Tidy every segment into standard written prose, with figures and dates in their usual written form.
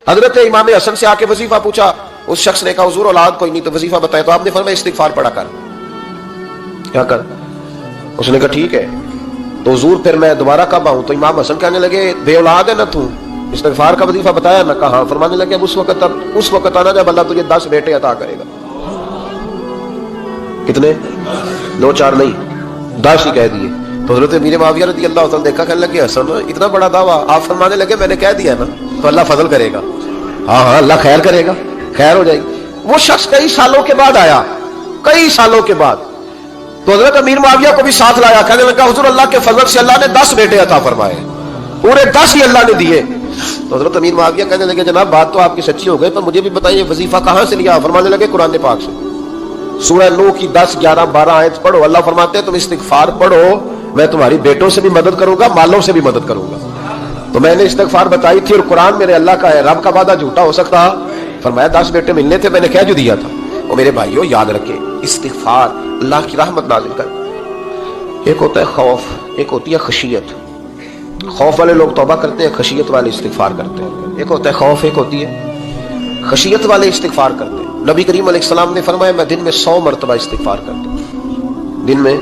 حضرت امام حسن سے آ کے وظیفہ پوچھا، اس شخص نے کہا حضور اولاد کوئی نہیں تو وظیفہ بتائے، تو آپ نے فرمایا استغفار پڑھا کر. کیا کر؟ اس نے کہا ٹھیک ہے. تو حضور پھر میں دوبارہ کب آؤں؟ تو امام حسن کہنے لگے بے اولاد ہے نا تو، استغفار کا وظیفہ بتایا نا؟ کہا. فرمانے لگے اب اس وقت آنا جب اللہ تجھے 10 بیٹے عطا کرے گا. کتنے؟ 2 4 نہیں، 10 ہی کہہ دیے. تو حضرت امیر معاویہ رضی اللہ تعالیٰ دیکھا، کہنے لگے حسن اتنا بڑا دعویٰ. آپ فرمانے لگے میں نے کہہ دیا نا تو اللہ فضل کرے گا. ہاں ہاں اللہ خیر کرے گا، خیر ہو جائے گی. وہ شخص کئی سالوں کے بعد آیا، کئی سالوں کے بعد. تو حضرت امیر معاویہ کو بھی ساتھ لایا، کہنے لگا حضور اللہ کے فضل سے اللہ نے 10 بیٹے عطا فرمائے، پورے 10 ہی اللہ نے دیے. تو حضرت امیر معاویہ کہنے لگے جناب بات تو آپ کی سچی ہو گئی، پر مجھے بھی بتائیے وظیفہ کہاں سے لیا؟ فرمانے لگے قرآن پاک سے. سورہ نوح کی 10 11 12 آیت پڑھو. اللہ فرماتے ہیں تم استغفار پڑھو، میں تمہاری بیٹوں سے بھی مدد کروں گا، مالوں سے بھی مدد کروں گا. تو میں نے استغفار بتائی تھی، اور قرآن میرے اللہ کا ہے، رب کا وعدہ جھوٹا ہو سکتا؟ فرمایا 10 بیٹے ملنے تھے، میں نے کہہ جو دیا تھا. اور میرے بھائیوں یاد رکھیں استغفار اللہ کی رحمت نازل کر. ایک ہوتا ہے خوف، ایک ہوتی ہے خشیت. خوف والے لوگ توبہ کرتے ہیں، خشیت والے استغفار کرتے ہیں. ایک ہوتا ہے خوف، ایک ہوتی ہے خشیت والے استغفار کرتے ہیں. نبی کریم علیہ السلام نے فرمایا میں دن میں 100 مرتبہ استغفار کرتا ہوں. دن میں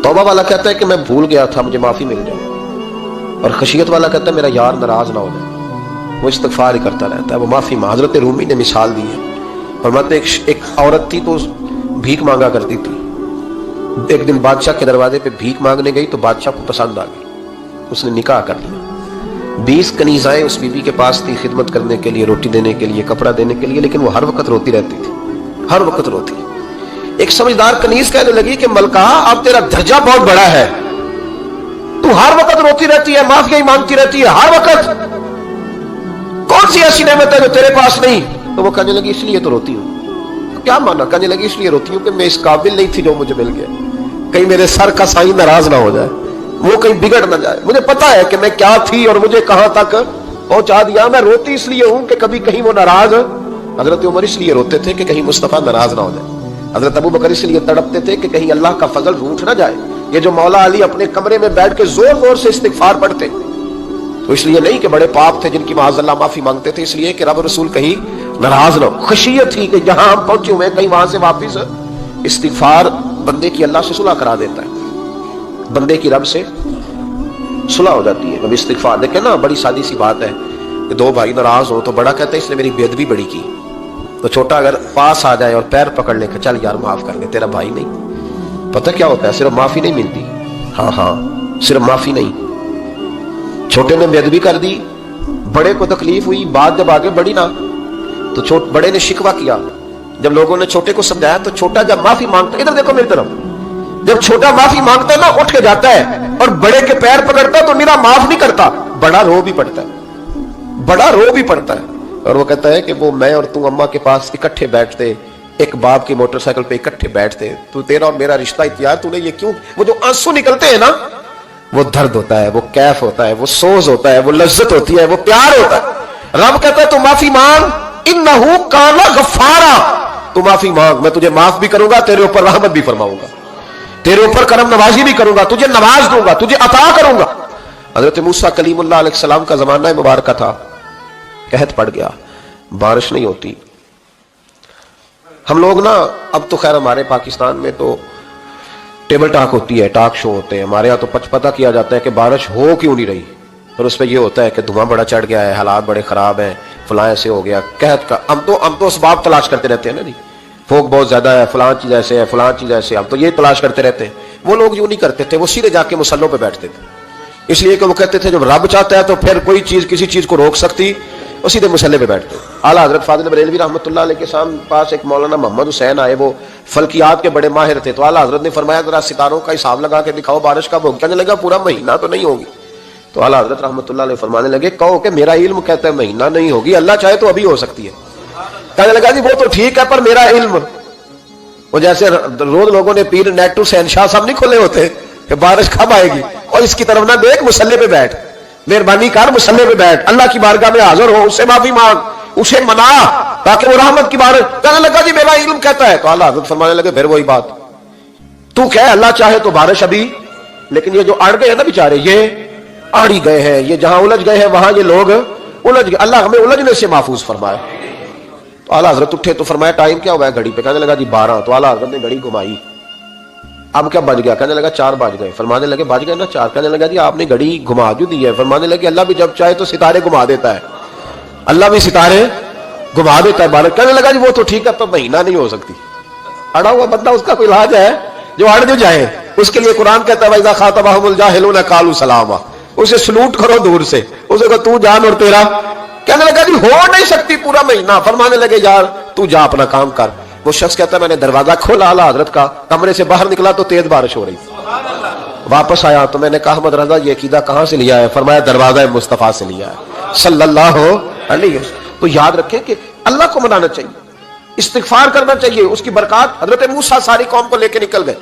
توبہ والا کہتا ہے کہ میں بھول گیا تھا، مجھے معافی مل جائے. اور خشیت والا کہتا ہے میرا یار ناراض نہ ہو جائے، وہ استغفار ہی کرتا رہتا ہے، وہ معافی. حضرت رومی نے مثال دی ہے، فرماتے ایک عورت تھی تو بھیک مانگا کرتی تھی. ایک دن بادشاہ کے دروازے پہ بھیک مانگنے گئی تو بادشاہ کو پسند آ گئی، اس نے نکاح کر لیا. 20 کنیزائیں اس بی بی کے پاس تھی خدمت کرنے کے لیے، روٹی دینے کے لیے، کپڑا دینے کے لیے، لیکن وہ ہر وقت روتی رہتی تھی، ہر وقت روتی. ایک سمجھدار کنیز کہنے لگی کہ ملکہ اب تیرا درجہ بہت بڑا ہے، تو ہر وقت روتی رہتی ہے، معافی مانگتی رہتی ہے ہر وقت، کون سی ایسی نعمت ہے جو تیرے پاس نہیں؟ تو وہ کہنے لگی اس لیے تو روتی ہوں. کیا مانا؟ کہنے لگی اس لیے روتی ہوں کہ میں اس قابل نہیں تھی جو مجھے مل گیا، کہیں میرے سر کا سائیں ناراض نہ ہو جائے، وہ کہیں بگڑ نہ جائے. مجھے پتا ہے کہ میں کیا تھی اور مجھے کہاں تک پہنچا دیا. میں روتی اس لیے ہوں کہ کبھی کہیں وہ ناراض. حضرت عمر اس لیے روتے تھے کہ کہیں مصطفیٰ ناراض نہ ہو جائے. حضرت ابو بکر اس لیے تڑپتے تھے کہ کہیں اللہ کا فضل روٹ نہ جائے. یہ جو مولا علی اپنے کمرے میں بیٹھ کے زور زور سے استغفار پڑھتے تو اس لیے نہیں کہ بڑے پاپ تھے جن کی معاذ اللہ معافی مانگتے تھے، اس لیے کہ رب رسول کہیں ناراض نہ ہو. خشیت تھی کہ جہاں ہم پہنچے ہوئے کہیں وہاں سے واپس. استغفار بندے کی اللہ سے صلح کرا دیتا ہے، بندے کی رب سے صلح ہو جاتی ہے. کبھی استغفار دیکھیں نا، بڑی سادی سی بات ہے کہ 2 بھائی ناراض ہو تو بڑا کہتا ہے اس نے میری بے ادبی بڑی کی، تو چھوٹا اگر پاس آ جائے اور پیر پکڑ لے کہ چل یار معاف کر لے، تیرا بھائی نہیں. پتہ کیا ہوتا ہے؟ صرف معافی نہیں ملتی. ہاں صرف معافی نہیں. چھوٹے نے بے ادبی کر دی، بڑے کو تکلیف ہوئی، بات جب آگے بڑھی نا تو بڑے نے شکوہ کیا. جب لوگوں نے چھوٹے کو سمجھایا تو چھوٹا جب معافی مانگتا ہے، ادھر دیکھو میری طرف، جب چھوٹا معافی مانگتا ہے نا اٹھ کے جاتا ہے اور بڑے کے پیر پکڑتا ہے تو میرا معاف نہیں کرتا، بڑا رو بھی پڑتا ہے، بڑا رو بھی پڑتا ہے. اور وہ کہتا ہے کہ وہ میں اور تو اماں کے پاس اکٹھے بیٹھتے، ایک باپ کی موٹر سائیکل پہ اکٹھے بیٹھتے، تو تیرا اور میرا رشتہ اتیار تو نے یہ کیوں؟ وہ جو آنسو نکلتے ہیں نا وہ درد ہوتا ہے، وہ کیف ہوتا ہے، وہ سوز ہوتا ہے، وہ لذت ہوتی ہے، وہ پیار ہوتا ہے. رب کہتا ہے تو معافی مانگ، انہو کان غفارا، تو معافی مانگ، میں تجھے معاف بھی کروں گا، تیرے اوپر رحمت بھی فرماؤں گا، تیرے اوپر کرم نوازی بھی کروں گا، تجھے نواز دوں گا، تجھے عطا کروں گا. حضرت موسیٰ کلیم اللہ علیہ السلام کا زمانہ مبارکہ تھا، قحط پڑ گیا، بارش نہیں ہوتی. ہم لوگ نا اب تو خیر ہمارے پاکستان میں تو ٹیبل ٹاک ہوتی ہے، ٹاک شو ہوتے ہیں، ہمارے یہاں تو پتہ کیا جاتا ہے کہ بارش ہو کیوں نہیں رہی، اور اس پہ یہ ہوتا ہے کہ دھواں بڑا چڑھ گیا ہے، حالات بڑے خراب ہیں، فلاں ایسے ہو گیا قحط کا. ہم تو اسباب تلاش کرتے رہتے ہیں نا جی، فوق بہت زیادہ ہے، فلاں چیز ایسے ہے، فلاں چیز ایسے، ہم تو یہ تلاش کرتے رہتے ہیں. وہ لوگ یوں نہیں کرتے تھے، وہ سیدھے جا کے مصلوں پہ بیٹھتے تھے، اس لیے کہ وہ کہتے تھے جب رب چاہتا ہے تو پھر کوئی چیز کسی چیز کو روک سکتی، وہ سیدھے مصلے پہ بیٹھتے. اعلیٰ حضرت فاضل بریلوی رحمۃ اللہ علیہ کے پاس ایک مولانا محمد حسین آئے، وہ فلکیات کے بڑے ماہر تھے. تو اعلیٰ حضرت نے فرمایا ذرا ستاروں کا حساب لگا کے دکھاؤ بارش کب ہوگی. کہنے لگا پورا مہینہ تو نہیں ہوگی. تو اعلیٰ حضرت رحمۃ اللہ علیہ فرمانے لگے کہو کہ میرا علم کہتا ہے مہینہ نہیں ہوگی، اللہ چاہے تو ابھی ہو سکتی ہے. کہنے لگا جی وہ تو ٹھیک ہے پر میرا علم، وہ جیسے روز لوگوں نے پیر نیٹ ٹو شہنشاہ صاحب نہیں کھولے ہوتے کہ بارش کب آئے گی، اور اس کی طرف نہ دیکھ، مصلے پہ بیٹھ، مہربانی کر مصلے پہ بیٹھ، اللہ کی بارگاہ میں حاضر ہو، اس سے معافی مانگ، اسے منا تاکہ وہ رحمت کی بارش. کہنے لگا جی میرا علم کہتا ہے. تو اعلیٰ حضرت فرمانے لگے پھر وہی بات، تو کہہ اللہ چاہے تو بارش ابھی، لیکن یہ جو اڑ گئے ہیں نا بیچارے، یہ اڑ ہی گئے ہیں، یہ جہاں الجھ گئے ہیں وہاں یہ لوگ الجھ گیا, اللہ ہمیں الجھنے سے محفوظ فرمائے. تو اعلیٰ حضرت اٹھے تو فرمایا ٹائم کیا ہوا ہے گھڑی پہ؟ کہنے لگا جی 12. تو اعلیٰ حضرت نے گھڑی گھمائی, اب کیا بج گیا؟ کہنے لگا 4 بج گئے. فرمانے لگے بج گئے نا 4. کہنے لگا جی آپ نے گھڑی گھما جو دی ہے. فرمانے لگے اللہ بھی جب چاہے تو ستارے گھما دیتا ہے, اللہ بھی ستارے گھما دیتا ہے بارہ. کہنے لگا جی وہ تو ٹھیک ہے, تو مہینہ نہیں ہو سکتی. اڑا ہوا بندہ, اس کا کوئی علاج ہے جو اڑ جو جائے؟ اس کے لیے قرآن کہتا ہے وَإِذَا خَاطَبَهُمُ الْجَاهِلُونَ قَالُوا سَلَامًا, اسے سلوٹ کرو دور سے, اسے کہو تو جان اور تیرا. کہنے لگا جی ہو نہیں سکتی پورا مہینہ. فرمانے لگے یار تو جا اپنا کام کر. وہ شخص کہتا ہے میں نے دروازہ کھولا اعلیٰ حضرت کا, کمرے سے باہر نکلا تو تیز بارش ہو رہی. واپس آیا تو میں نے کہا احمد رضا یہ عقیدہ کہاں سے لیا ہے؟ فرمایا دروازہ مصطفیٰ سے لیا ہے صلی اللہ علیہ وسلم. تو یاد رکھیں کہ اللہ کو منانا چاہیے, استغفار کرنا چاہیے, اس کی برکات. حضرت موسیٰ ساری قوم کو لے کے نکل گئے.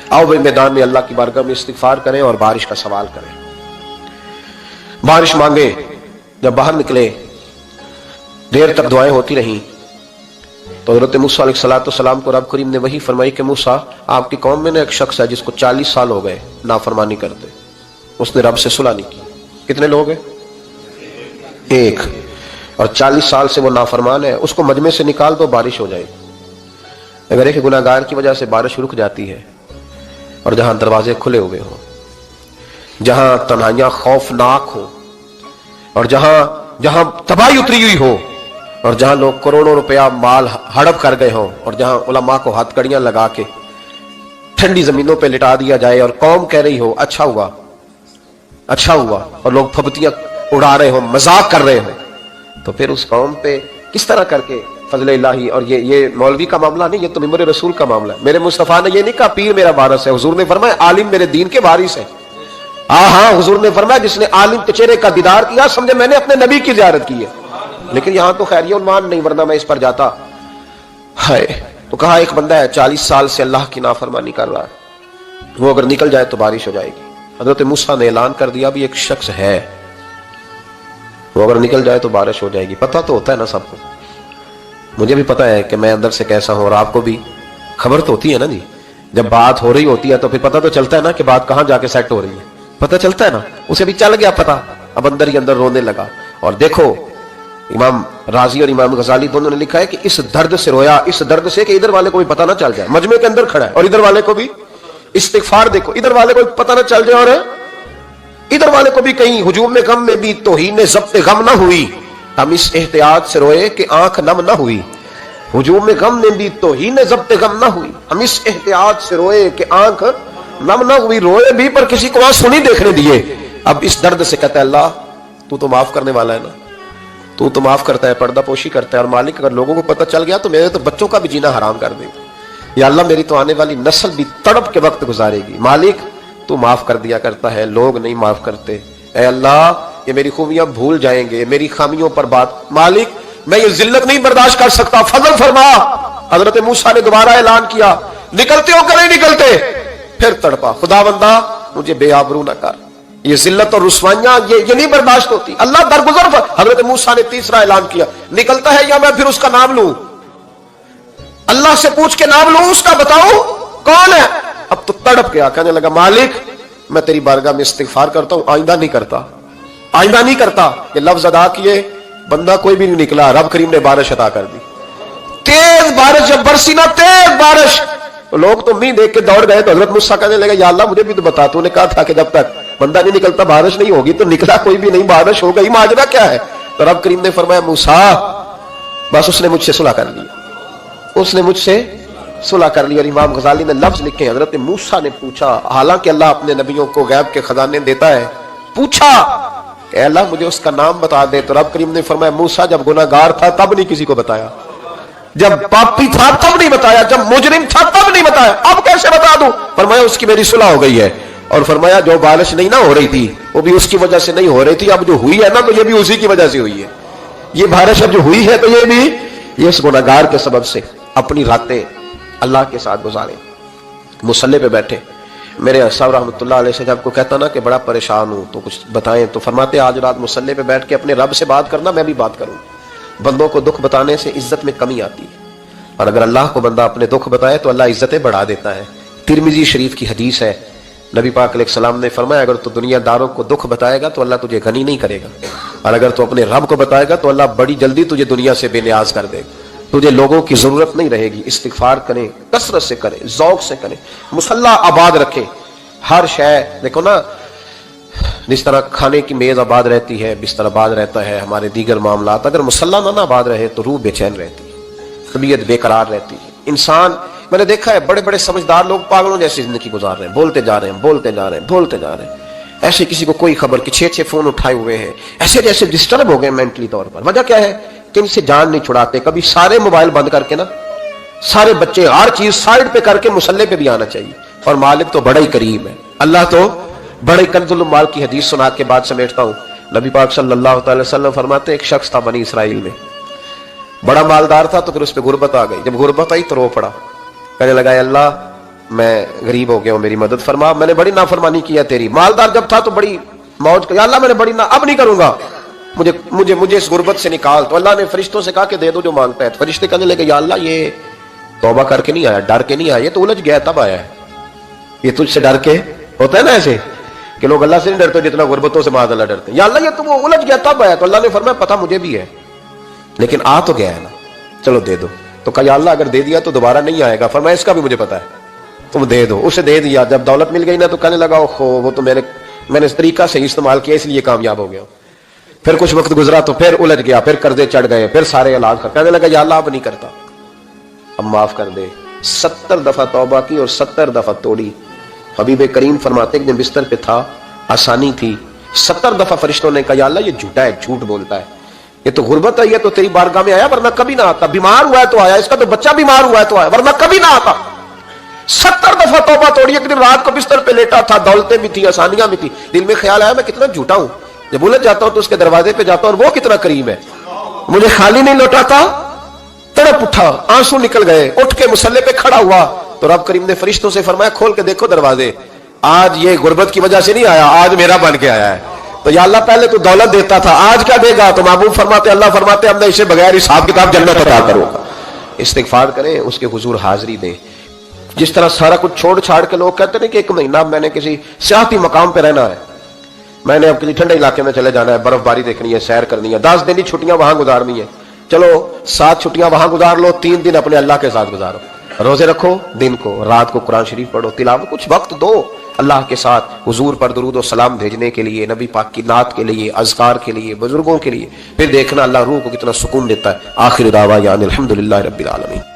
آؤ بھائی میدان میں اللہ کی بارگاہ میں استغفار کریں اور بارش کا سوال کریں, بارش مانگے. جب باہر نکلے دیر تک دعائیں ہوتی رہیں تو حضرت موسیٰ علیہ السلام کو رب کریم نے وحی فرمائی کہ موسیٰ آپ کی قوم میں نے ایک شخص ہے جس کو 40 سال ہو گئے نافرمانی کرتے, اس نے رب سے صلح نہیں کی. کتنے لوگ ہیں؟ ایک. اور 40 سال سے وہ نافرمان ہے, اس کو مجمع سے نکال دو بارش ہو جائے گی. اگر ایک گناہگار کی وجہ سے بارش رک جاتی ہے اور جہاں دروازے کھلے ہوئے ہوں, جہاں تنہائیاں خوفناک ہو, اور جہاں تباہی اتری ہوئی ہو, اور جہاں لوگ کروڑوں روپیہ مال ہڑپ کر گئے ہوں, اور جہاں علماء کو ہاتھ کڑیاں لگا کے ٹھنڈی زمینوں پہ لٹا دیا جائے اور قوم کہہ رہی ہو اچھا ہوا اچھا ہوا, اور لوگ پھبتیاں اڑا رہے ہوں, مذاق کر رہے ہوں, تو پھر اس قوم پہ کس طرح کر کے فضل الہی. اور یہ مولوی کا معاملہ نہیں, یہ تو ممبر رسول کا معاملہ ہے. میرے مصطفیٰ نے یہ نہیں کہا پیر میرا وارث ہے, حضور نے فرمایا عالم میرے دین کے وارث ہے. ہاں حضور نے فرمایا جس نے عالم کے چہرے کا دیدار کیا سمجھے میں نے اپنے نبی کی زیارت کی ہے. لیکن یہاں تو خیر یہ عنوان نہیں, ورنہ میں اس پر جاتا ہے. تو کہا ایک بندہ ہے 40 سال سے اللہ کی نافرمانی کر رہا ہے, وہ اگر نکل جائے تو بارش ہو جائے گی. حضرت موسیٰ نے اعلان کر دیا بھی ایک شخص ہے, وہ اگر نکل جائے تو بارش ہو جائے گی. پتہ تو ہوتا ہے نا سب کو, مجھے بھی پتہ ہے کہ میں اندر سے کیسا ہوں, اور آپ کو بھی خبر تو ہوتی ہے نا جی. جب بات ہو رہی ہوتی ہے تو پھر پتہ تو چلتا ہے نا کہ بات کہاں جا کے سیٹ ہو رہی ہے, پتہ چلتا ہے نا. اسے بھی چل گیا پتہ, اب اندر ہی اندر رونے لگا. اور دیکھو امام رازی اور امام غزالی دونوں نے لکھا ہے کہ اس درد سے رویا, اس درد سے کہ ادھر والے کو بھی پتہ نہ چل جائے, مجمع کے اندر کھڑا ہے اور ادھر والے کو بھی استغفار. دیکھو ادھر والے کو پتہ نہ چل جائے اور ادھر والے کو بھی کہیں ہجوم میں غم میں بھی توہین ضبط غم نہ ہوئی. ہم اس احتیاط سے روئے کہ آنکھ نم نہ ہوئی, ہجوم میں غم میں بھی توہین ضبط غم نہ ہوئی. ہم اس احتیاط سے روئے کہ آنکھ نم نہ ہوئی, روئے بھی پر کسی کو آنسو نہیں دیکھنے دیے. اب اس درد سے کہتا ہے اللہ تو تو معاف کرنے والا ہے نا, تو تو معاف کرتا ہے, پردہ پوشی کرتا ہے. اور مالک اگر لوگوں کو پتہ چل گیا تو میرے تو بچوں کا بھی جینا حرام کر دے گا. یا اللہ میری تو آنے والی نسل بھی تڑپ کے وقت گزارے گی. مالک تو معاف کر دیا کرتا ہے, لوگ نہیں معاف کرتے. اے اللہ یہ میری خوبیاں بھول جائیں گے, میری خامیوں پر بات. مالک میں یہ ذلت نہیں برداشت کر سکتا, فضل فرما. حضرت موسیٰ نے دوبارہ اعلان کیا, نکلتے ہو کہ نہیں نکلتے؟ پھر تڑپا, خدا بندہ مجھے بے آبرو نہ کر, یہ ذلت اور رسوائیاں یہ نہیں برداشت ہوتی. اللہ درگزر. حضرت موسیٰ نے تیسرا اعلان کیا, نکلتا ہے یا میں پھر اس کا نام لوں؟ اللہ سے پوچھ کے نام لوں اس کا, بتاؤ کون ہے؟ اب تو تڑپ گیا, کہنے لگا مالک میں تیری بارگاہ میں استغفار کرتا ہوں, آئندہ نہیں کرتا, آئندہ نہیں کرتا. یہ لفظ ادا کیے, بندہ کوئی بھی نہیں نکلا. رب کریم نے بارش عطا کر دی, تیز بارش. جب برسی نا تیز بارش, لوگ تو نہیں دیکھ کے دوڑ گئے. تو حضرت موسیٰ کہنے لگا یا اللہ مجھے بھی تو بتا, تو نے کہا تھا کہ جب تک بندہ نہیں نکلتا بارش نہیں ہوگی. تو نکلا کوئی بھی نہیں, بارش ہو گئی, ماجرا کیا ہے؟ تو رب کریم نے فرمایا موسیٰ بس اس نے مجھ سے صلح کر لی, اس نے مجھ سے صلح کر لی. اور امام غزالی نے لفظ لکھے, حضرت موسیٰ نے پوچھا, حالانکہ اللہ اپنے نبیوں کو غیب کے خزانے دیتا ہے, پوچھا کہ اللہ مجھے اس کا نام بتا دے. تو رب کریم نے فرمایا موسیٰ جب گناہگار تھا تب نہیں کسی کو بتایا, جب پاپی تھا تب نہیں بتایا, جب مجرم تھا تب نہیں بتایا, اب کیسے بتا دوں؟ فرمایا اس کی میری صلح ہو گئی ہے. اور فرمایا جو بارش نہیں نہ ہو رہی تھی وہ بھی اس کی وجہ سے نہیں ہو رہی تھی, اب جو ہوئی ہے نا تو یہ بھی اسی کی وجہ سے ہوئی ہے. یہ بارش اب جو ہوئی ہے تو یہ بھی یہ اس گناہگار کے سبب سے. اپنی راتیں اللہ کے ساتھ گزارے, مصلی پہ بیٹھے. میرے صاحب رحمۃ اللہ علیہ سے جب کو کہتا نا کہ بڑا پریشان ہوں تو کچھ بتائیں, تو فرماتے آج رات مصلی پہ بیٹھ کے اپنے رب سے بات کرنا, میں بھی بات کروں. بندوں کو دکھ بتانے سے عزت میں کمی آتی ہے, اور اگر اللہ کو بندہ اپنے دکھ بتائے تو اللہ عزتیں بڑھا دیتا ہے. ترمذی شریف کی حدیث ہے, نبی پاک علیہ السلام نے فرمایا اگر تو دنیا داروں کو دکھ بتائے گا تو اللہ تجھے غنی نہیں کرے گا. اور اگر تو اپنے رب کو بتائے گا تو اللہ بڑی جلدی تجھے دنیا سے بے نیاز کر دے گا، تجھے لوگوں کی ضرورت نہیں رہے گی۔ استغفار کریں، کثرت سے کریں، ذوق سے کریں، مصلی آباد رکھیں۔ ہر شے دیکھو نا، جس طرح کھانے کی میز آباد رہتی ہے، بستر آباد رہتا ہے، ہمارے دیگر معاملات، اگر مصلی نہ آباد رہے تو روح بے چین رہتی ہے، طبیعت بے قرار رہتی ہے۔ انسان، میں نے دیکھا ہے بڑے بڑے سمجھدار لوگ پاگلوں جیسی زندگی گزار رہے ہیں، بولتے جا رہے ہیں، بولتے جا رہے ہیں، بولتے جا رہے ہیں، ایسے کسی کو کوئی خبر کہ 6 فون اٹھائے ہوئے ہیں، ایسے جیسے ڈسٹرب ہو گئے مینٹلی طور پر۔ وجہ کیا ہے کہ ان سے جان نہیں چھڑاتے۔ کبھی سارے موبائل بند کر کے نا، سارے بچے ہر چیز سائڈ پہ کر کے مصلی پہ بھی آنا چاہیے، اور مالک تو بڑا ہی کریم ہے، اللہ تو بڑے کنز المال کی حدیث سنا کے بعد سمیٹتا ہوں۔ نبی پاک صلی اللہ تعالی وسلم فرماتے ہیں ایک شخص تھا بنی اسرائیل میں، بڑا مالدار تھا، تو پھر اس پہ غربت آ گئی۔ جب غربت آئی تو رو پڑا، کہنے لگا اے اللہ میں غریب ہو گیا ہوں، میری مدد فرما، میں نے بڑی نافرمانی کیا تیری۔ مالدار جب تھا تو بڑی موج یا اللہ میں نے بڑی اب نہیں کروں گا، مجھے اس غربت سے نکال۔ تو اللہ نے فرشتوں سے کہا کہ دے دو جو مانگتا ہے۔ فرشتے کہنے لگے یا اللہ یہ توبہ کر کے نہیں آیا، ڈر کے نہیں آیا، یہ تو الجھ گیا تب آیا ہے، یہ تجھ سے ڈر کے ہوتا ہے نا ایسے کہ لوگ اللہ سے نہیں ڈرتے جتنا غربتوں سے معاذ اللہ ڈرتے ہیں۔ یا اللہ یہ تو وہ الجھ گیا تب آیا۔ تو اللہ نے فرمایا پتہ مجھے بھی ہے، لیکن آ تو گیا ہے نا، چلو دے دو۔ تو کہا یا اللہ اگر دے دیا تو دوبارہ نہیں آئے گا۔ فرمایا اس کا بھی مجھے پتا ہے، تم دے دو۔ اسے دے دیا۔ جب دولت مل گئی نا تو کہنے لگا اوہو وہ تو میں نے اس طریقہ سے استعمال کیا اس لیے کامیاب ہو گیا۔ پھر کچھ وقت گزرا تو پھر الجھ گیا، پھر قرضے چڑھ گئے، پھر سارے علاج کر، کہنے لگا یا اللہ اب نہیں کرتا، اب معاف کر دے۔ 70 دفعہ توبہ کی اور 70 دفعہ توڑی۔ حبیب کریم فرماتے کہ جب بستر پہ تھا، آسانی تھی، 70 دفعہ فرشتوں نے کہا یا اللہ یہ جھوٹا ہے، جھوٹ بولتا ہے، یہ تو غربت ہے، یہ تو تیری بارگاہ میں آیا ورنہ کبھی نہ آتا، بیمار ہوا ہے تو آیا، اس کا تو بچہ بیمار ہوا ہے تو آیا ورنہ کبھی نہ آتا۔ 70 دفعہ توبہ توڑی۔ ایک دن رات کو بستر پہ لیٹا تھا، دولتیں بھی تھی، آسانیاں بھی تھی، دل میں خیال آیا میں کتنا جھوٹا ہوں، جب الجھ جاتا ہوں تو اس کے دروازے پہ جاتا ہوں اور وہ کتنا کریم ہے، مجھے خالی نہیں لوٹاتا۔ تڑپ اٹھا، آنسو نکل گئے، اٹھ کے مصلی پہ کھڑا ہوا تو رب کریم نے فرشتوں سے فرمایا کھول کے دیکھو دروازے، آج یہ غربت کی وجہ سے نہیں آیا، آج میرا بن کے آیا ہے۔ تو یا اللہ پہلے تو دولت دیتا تھا، آج کیا دے گا؟ تو محبوب فرماتے اللہ فرماتے اب میں اسے بغیر حساب کتاب جنت عطا کروں گا۔ استغفار کریں، اس کے حضور حاضری دیں۔ جس طرح سارا کچھ چھوڑ چھاڑ کے لوگ کہتے ہیں کہ 1 مہینہ میں نے کسی سیاحتی مقام پہ رہنا ہے، میں نے اب کسی ٹھنڈے علاقے میں چلے جانا ہے، برف باری دیکھنی ہے، سیر کرنی ہے، 10 دن کی چھٹیاں وہاں گزارنی ہے، چلو 7 چھٹیاں وہاں گزار لو، 3 دن اپنے اللہ کے ساتھ گزارو، روزے رکھو، دن کو رات کو قرآن شریف پڑھو، تلاوت، کچھ وقت دو اللہ کے ساتھ حضور پر درود و سلام بھیجنے کے لیے، نبی پاک کی نعت کے لیے، اذکار کے لیے، بزرگوں کے لیے، پھر دیکھنا اللہ روح کو کتنا سکون دیتا ہے۔ آخر دعوانا الحمدللہ رب العالمین۔